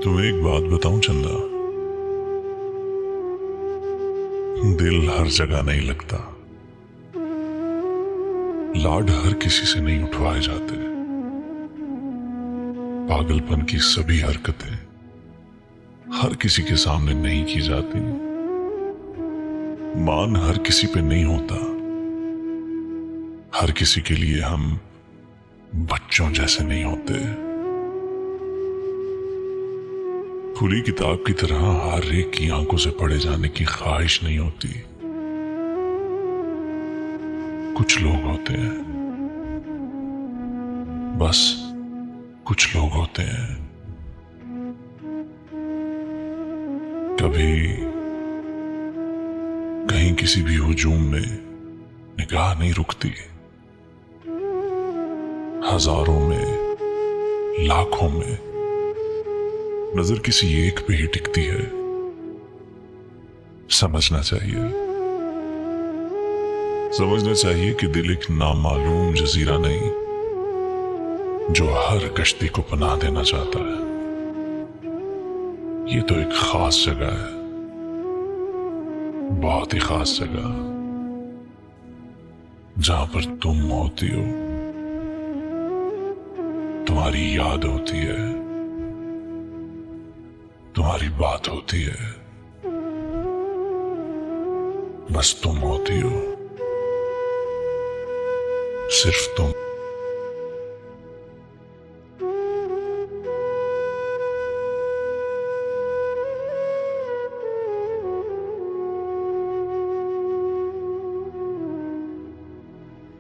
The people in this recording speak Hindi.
तुम्हें एक बात बताऊं चंदा, दिल हर जगह नहीं लगता। लाड हर किसी से नहीं उठवाए जाते। पागलपन की सभी हरकतें हर किसी के सामने नहीं की जाती। मान हर किसी पे नहीं होता। हर किसी के लिए हम बच्चों जैसे नहीं होते। खुली किताब की तरह हर एक की आंखों से पढ़े जाने की ख्वाहिश नहीं होती। कुछ लोग होते हैं, बस कुछ लोग होते हैं। कभी कहीं किसी भी हुजूम में निगाह नहीं रुकती। हजारों में, लाखों में नजर किसी एक पे ही टिकती है। समझना चाहिए कि दिल एक नामालूम जजीरा नहीं, जो हर कश्ती को पनाह देना चाहता है। ये तो एक खास जगह है, बहुत ही खास जगह, जहां पर तुम होती हो, तुम्हारी याद होती है, तुम्हारी बात होती है, बस तुम होती हो, सिर्फ तुम।